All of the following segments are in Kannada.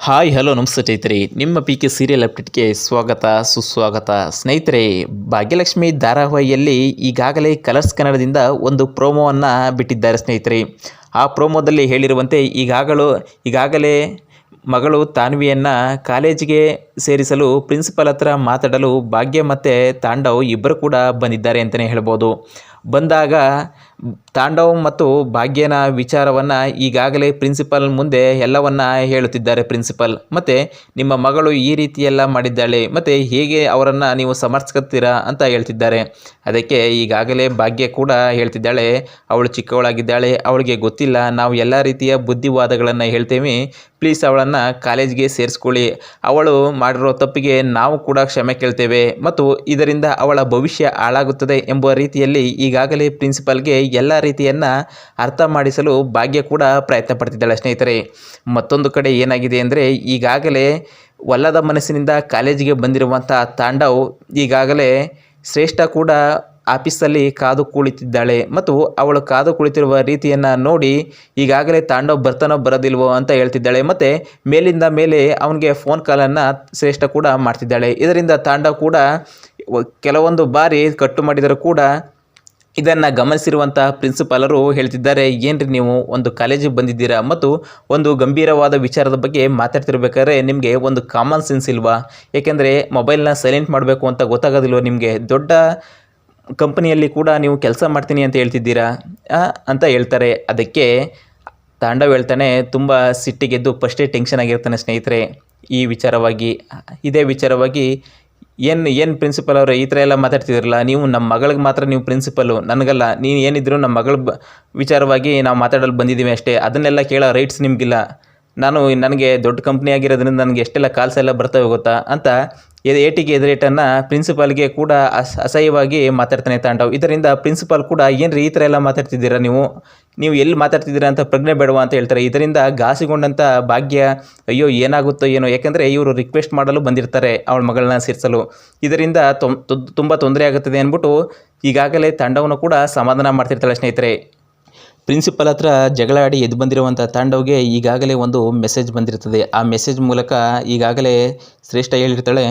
ಹಾಯ್ ಹಲೋ ನಮಸ್ತೆ ಸ್ನೇಹಿತರೆ, ನಿಮ್ಮ ಪಿ ಕೆ ಸೀರಿಯಲ್ ಅಪ್ಡೇಟ್ಗೆ ಸ್ವಾಗತ ಸುಸ್ವಾಗತ. ಸ್ನೇಹಿತರೆ, ಭಾಗ್ಯಲಕ್ಷ್ಮಿ ಧಾರಾವಾಹಿಯಲ್ಲಿ ಈಗಾಗಲೇ ಕಲರ್ಸ್ ಕನ್ನಡದಿಂದ ಒಂದು ಪ್ರೋಮೋವನ್ನು ಬಿಟ್ಟಿದ್ದಾರೆ ಸ್ನೇಹಿತರೆ. ಆ ಪ್ರೋಮೋದಲ್ಲಿ ಹೇಳಿರುವಂತೆ ಈಗಾಗಲೇ ಮಗಳು ತಾನ್ವಿಯನ್ನು ಕಾಲೇಜಿಗೆ ಸೇರಿಸಲು ಪ್ರಿನ್ಸಿಪಲ್ ಹತ್ರ ಮಾತಾಡಲು ಭಾಗ್ಯ ಮತ್ತು ತಾಂಡವ್ ಇಬ್ಬರು ಕೂಡ ಬಂದಿದ್ದಾರೆ ಅಂತಲೇ ಹೇಳ್ಬೋದು. ಬಂದಾಗ ತಾಂಡವ್ ಮತ್ತು ಭಾಗ್ಯನ ವಿಚಾರವನ್ನು ಈಗಾಗಲೇ ಪ್ರಿನ್ಸಿಪಲ್ ಮುಂದೆ ಎಲ್ಲವನ್ನ ಹೇಳುತ್ತಿದ್ದಾರೆ ಪ್ರಿನ್ಸಿಪಲ್. ಮತ್ತು ನಿಮ್ಮ ಮಗಳು ಈ ರೀತಿಯೆಲ್ಲ ಮಾಡಿದ್ದಾಳೆ, ಮತ್ತು ಹೇಗೆ ಅವರನ್ನು ನೀವು ಸಮರ್ಥಿಸ್ಕೊತೀರಾ ಅಂತ ಹೇಳ್ತಿದ್ದಾರೆ. ಅದಕ್ಕೆ ಈಗಾಗಲೇ ಭಾಗ್ಯ ಕೂಡ ಹೇಳ್ತಿದ್ದಾಳೆ, ಅವಳು ಚಿಕ್ಕವಳಾಗಿದ್ದಾಳೆ, ಅವಳಿಗೆ ಗೊತ್ತಿಲ್ಲ, ನಾವು ಎಲ್ಲ ರೀತಿಯ ಬುದ್ಧಿವಾದಗಳನ್ನು ಹೇಳ್ತೇವೆ, ಪ್ಲೀಸ್ ಅವಳನ್ನು ಕಾಲೇಜಿಗೆ ಸೇರಿಸ್ಕೊಳ್ಳಿ, ಅವಳು ಮಾಡಿರೋ ತಪ್ಪಿಗೆ ನಾವು ಕೂಡ ಕ್ಷಮೆ ಕೇಳ್ತೇವೆ ಮತ್ತು ಇದರಿಂದ ಅವಳ ಭವಿಷ್ಯ ಹಾಳಾಗುತ್ತದೆ ಎಂಬ ರೀತಿಯಲ್ಲಿ ಈಗಾಗಲೇ ಪ್ರಿನ್ಸಿಪಲ್ಗೆ ಎಲ್ಲ ರೀತಿಯನ್ನು ಅರ್ಥ ಮಾಡಿಸಲು ಭಾಗ್ಯ ಕೂಡ ಪ್ರಯತ್ನ ಪಡ್ತಿದ್ದಾಳೆ ಸ್ನೇಹಿತರೆ. ಮತ್ತೊಂದು ಕಡೆ ಏನಾಗಿದೆ ಅಂದರೆ, ಈಗಾಗಲೇ ಒಲ್ಲದ ಮನಸ್ಸಿನಿಂದ ಕಾಲೇಜಿಗೆ ಬಂದಿರುವಂಥ ತಾಂಡವ್ ಈಗಾಗಲೇ ಶ್ರೇಷ್ಠ ಕೂಡ ಆಫೀಸಲ್ಲಿ ಕಾದು ಕುಳಿತಿದ್ದಾಳೆ ಮತ್ತು ಅವಳು ಕಾದು ಕುಳಿತಿರುವ ರೀತಿಯನ್ನು ನೋಡಿ ಈಗಾಗಲೇ ತಾಂಡವ್ ಬರ್ತಾನೋ ಬರೋದಿಲ್ವೋ ಅಂತ ಹೇಳ್ತಿದ್ದಾಳೆ. ಮತ್ತು ಮೇಲಿಂದ ಮೇಲೆ ಅವನಿಗೆ ಫೋನ್ ಕಾಲನ್ನು ಶ್ರೇಷ್ಠ ಕೂಡ ಮಾಡ್ತಿದ್ದಾಳೆ. ಇದರಿಂದ ತಾಂಡವ್ ಕೂಡ ಕೆಲವೊಂದು ಬಾರಿ ಕಟ್ಟು ಮಾಡಿದರೂ ಕೂಡ ಇದನ್ನು ಗಮನಿಸಿರುವಂಥ ಪ್ರಿನ್ಸಿಪಾಲರು ಹೇಳ್ತಿದ್ದಾರೆ, ಏನ್ರಿ ನೀವು ಒಂದು ಕಾಲೇಜಿಗೆ ಬಂದಿದ್ದೀರಾ ಮತ್ತು ಒಂದು ಗಂಭೀರವಾದ ವಿಚಾರದ ಬಗ್ಗೆ ಮಾತಾಡ್ತಿರ್ಬೇಕಾದ್ರೆ ನಿಮಗೆ ಒಂದು ಕಾಮನ್ ಸೆನ್ಸ್ ಇಲ್ವಾ? ಏಕೆಂದರೆ ಮೊಬೈಲ್ನ ಸೈಲೆಂಟ್ ಮಾಡಬೇಕು ಅಂತ ಗೊತ್ತಾಗೋದಿಲ್ವ ನಿಮಗೆ? ದೊಡ್ಡ ಕಂಪನಿಯಲ್ಲಿ ಕೂಡ ನೀವು ಕೆಲಸ ಮಾಡ್ತೀನಿ ಅಂತ ಹೇಳ್ತಿದ್ದೀರಾ ಅಂತ ಹೇಳ್ತಾರೆ. ಅದಕ್ಕೆ ತಾಂಡವ್ ಹೇಳ್ತಾನೆ, ತುಂಬ ಸಿಟ್ಟಿಗೆದ್ದು ಫಸ್ಟೇ ಟೆನ್ಷನ್ ಆಗಿರ್ತಾನೆ ಸ್ನೇಹಿತರೆ. ಇದೇ ವಿಚಾರವಾಗಿ ಏನು ಪ್ರಿನ್ಸಿಪಲ್ ಅವರೇ ಈ ಥರ ಎಲ್ಲ ಮಾತಾಡ್ತಿದ್ರಲ್ಲ, ನೀವು ನಮ್ಮ ಮಗಳಿಗೆ ಮಾತ್ರ ನೀವು ಪ್ರಿನ್ಸಿಪಲ್ಲು, ನನಗಲ್ಲ, ನೀನು ಏನಿದ್ರು ನಮ್ಮ ಮಗಳ ವಿಚಾರವಾಗಿ ನಾವು ಮಾತಾಡಲು ಬಂದಿದ್ದೀವಿ ಅಷ್ಟೇ, ಅದನ್ನೆಲ್ಲ ಕೇಳೋ ರೈಟ್ಸ್ ನಿಮಗಿಲ್ಲ. ನನಗೆ ದೊಡ್ಡ ಕಂಪ್ನಿ ಆಗಿರೋದ್ರಿಂದ ನನಗೆ ಎಷ್ಟೆಲ್ಲ ಕಾಲ್ಸ್ ಎಲ್ಲ ಬರ್ತವೆ ಗೊತ್ತಾ ಅಂತ ಏಟಿಗೆ ಎದುರೇಟನ್ನು ಪ್ರಿನ್ಸಿಪಾಲ್ಗೆ ಕೂಡ ಅಸಹ್ಯವಾಗಿ ಮಾತಾಡ್ತಾನೆ ತಾಂಡವ್. ಇದರಿಂದ ಪ್ರಿನ್ಸಿಪಾಲ್ ಕೂಡ ಏನ್ರಿ ಈ ಥರ ಎಲ್ಲ ಮಾತಾಡ್ತಿದ್ದೀರಾ, ನೀವು ಎಲ್ಲಿ ಮಾತಾಡ್ತಿದ್ದೀರಾ ಅಂತ ಪ್ರಜ್ಞೆ ಬೇಡವಾ ಅಂತ ಹೇಳ್ತಾರೆ. ಇದರಿಂದ ಘಾಸಿಗೊಂಡಂಥ ಭಾಗ್ಯ ಅಯ್ಯೋ ಏನಾಗುತ್ತೋ ಏನೋ, ಯಾಕೆಂದರೆ ಇವರು ರಿಕ್ವೆಸ್ಟ್ ಮಾಡಲು ಬಂದಿರ್ತಾರೆ ಅವಳ ಮಗಳನ್ನ ಸೇರಿಸಲು, ಇದರಿಂದ ತುಂಬ ತೊಂದರೆ ಆಗುತ್ತದೆ ಅಂದ್ಬಿಟ್ಟು ಈಗಾಗಲೇ ತಾಂಡವನು ಕೂಡ ಸಮಾಧಾನ ಮಾಡ್ತಿರ್ತಾಳೆ ಸ್ನೇಹಿತರೆ. ಪ್ರಿನ್ಸಿಪಲ್ ಹತ್ರ ಜಗಳ ಆಡಿ ಎದ್ದು ಬಂದಿರುವಂಥ ತಾಂಡವ್ಗೆ ಈಗಾಗಲೇ ಒಂದು ಮೆಸೇಜ್ ಬಂದಿರ್ತದೆ. ಆ ಮೆಸೇಜ್ ಮೂಲಕ ಈಗಾಗಲೇ ಶ್ರೇಷ್ಠ ಹೇಳಿರ್ತಾಳೆ.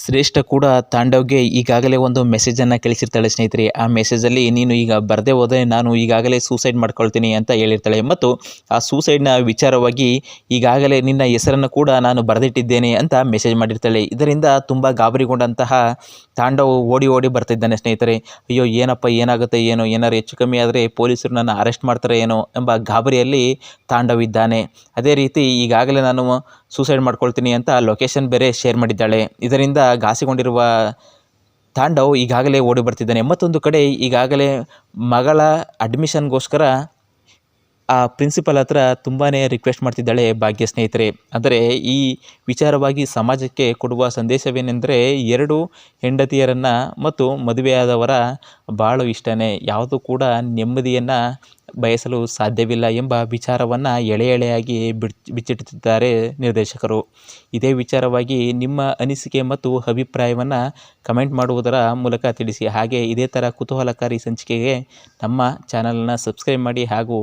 ಶ್ರೇಷ್ಠ ಕೂಡ ತಾಂಡವ್ಗೆ ಈಗಾಗಲೇ ಒಂದು ಮೆಸೇಜನ್ನು ಕಳಿಸಿರ್ತಾಳೆ ಸ್ನೇಹಿತರೆ. ಆ ಮೆಸೇಜಲ್ಲಿ ನೀನು ಈಗ ಬರದೇ ಹೋದರೆ ನಾನು ಈಗಾಗಲೇ ಸೂಸೈಡ್ ಮಾಡ್ಕೊಳ್ತೀನಿ ಅಂತ ಹೇಳಿರ್ತಾಳೆ. ಮತ್ತು ಆ ಸೂಸೈಡ್ನ ವಿಚಾರವಾಗಿ ಈಗಾಗಲೇ ನಿನ್ನ ಹೆಸರನ್ನು ಕೂಡ ನಾನು ಬರೆದಿಟ್ಟಿದ್ದೇನೆ ಅಂತ ಮೆಸೇಜ್ ಮಾಡಿರ್ತಾಳೆ. ಇದರಿಂದ ತುಂಬ ಗಾಬರಿಗೊಂಡಂತಹ ತಾಂಡವ್ ಓಡಿ ಬರ್ತಿದ್ದಾನೆ ಸ್ನೇಹಿತರೆ. ಅಯ್ಯೋ ಏನಪ್ಪ ಏನಾಗುತ್ತೆ ಏನೋ, ಏನಾರು ಹೆಚ್ಚು ಕಮ್ಮಿ ಆದರೆ ಪೊಲೀಸರು ನನ್ನ ಅರೆಸ್ಟ್ ಮಾಡ್ತಾರೆ ಏನೋ ಎಂಬ ಗಾಬರಿಯಲ್ಲಿ ತಾಂಡವ್ ಇದ್ದಾನೆ. ಅದೇ ರೀತಿ ಈಗಾಗಲೇ ನಾನು ಸೂಸೈಡ್ ಮಾಡ್ಕೊಳ್ತೀನಿ ಅಂತ ಲೊಕೇಶನ್ ಬೇರೆ ಶೇರ್ ಮಾಡಿದ್ದಾಳೆ. ಇದರಿಂದ ಘಾಸಿಗೊಂಡಿರುವ ತಾಂಡವ್ ಈಗಾಗಲೇ ಓಡಿ ಬರ್ತಿದ್ದಾನೆ. ಮತ್ತೊಂದು ಕಡೆ ಈಗಾಗಲೇ ಮಗಳ ಅಡ್ಮಿಷನ್ಗೋಸ್ಕರ ಆ ಪ್ರಿನ್ಸಿಪಲ್ ಹತ್ರ ತುಂಬಾ ರಿಕ್ವೆಸ್ಟ್ ಮಾಡ್ತಿದ್ದಾಳೆ ಭಾಗ್ಯ ಸ್ನೇಹಿತರೆ. ಅಂದರೆ ಈ ವಿಚಾರವಾಗಿ ಸಮಾಜಕ್ಕೆ ಕೊಡುವ ಸಂದೇಶವೇನೆಂದರೆ, ಎರಡು ಹೆಂಡತಿಯರನ್ನು ಮತ್ತು ಮದುವೆಯಾದವರ ಬಾಳು ಇಷ್ಟನೇ, ಯಾವುದು ಕೂಡ ನೆಮ್ಮದಿಯನ್ನು ಬಯಸಲು ಸಾಧ್ಯವಿಲ್ಲ ಎಂಬ ವಿಚಾರವನ್ನು ಎಳೆಯಾಗಿ ಬಿಚ್ಚಿಟ್ಟಿದ್ದಾರೆ ನಿರ್ದೇಶಕರು. ಇದೇ ವಿಚಾರವಾಗಿ ನಿಮ್ಮ ಅನಿಸಿಕೆ ಮತ್ತು ಅಭಿಪ್ರಾಯವನ್ನು ಕಮೆಂಟ್ ಮಾಡುವುದರ ಮೂಲಕ ತಿಳಿಸಿ. ಹಾಗೆ ಇದೇ ಥರ ಕುತೂಹಲಕಾರಿ ಸಂಚಿಕೆಗೆ ನಮ್ಮ ಚಾನಲನ್ನು ಸಬ್ಸ್ಕ್ರೈಬ್ ಮಾಡಿ ಹಾಗೂ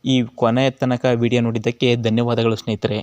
ಈ ಕೊನೆಯ ತನಕ ವಿಡಿಯೋ ನೋಡಿದ್ದಕ್ಕೆ ಧನ್ಯವಾದಗಳು ಸ್ನೇಹಿತರೆ.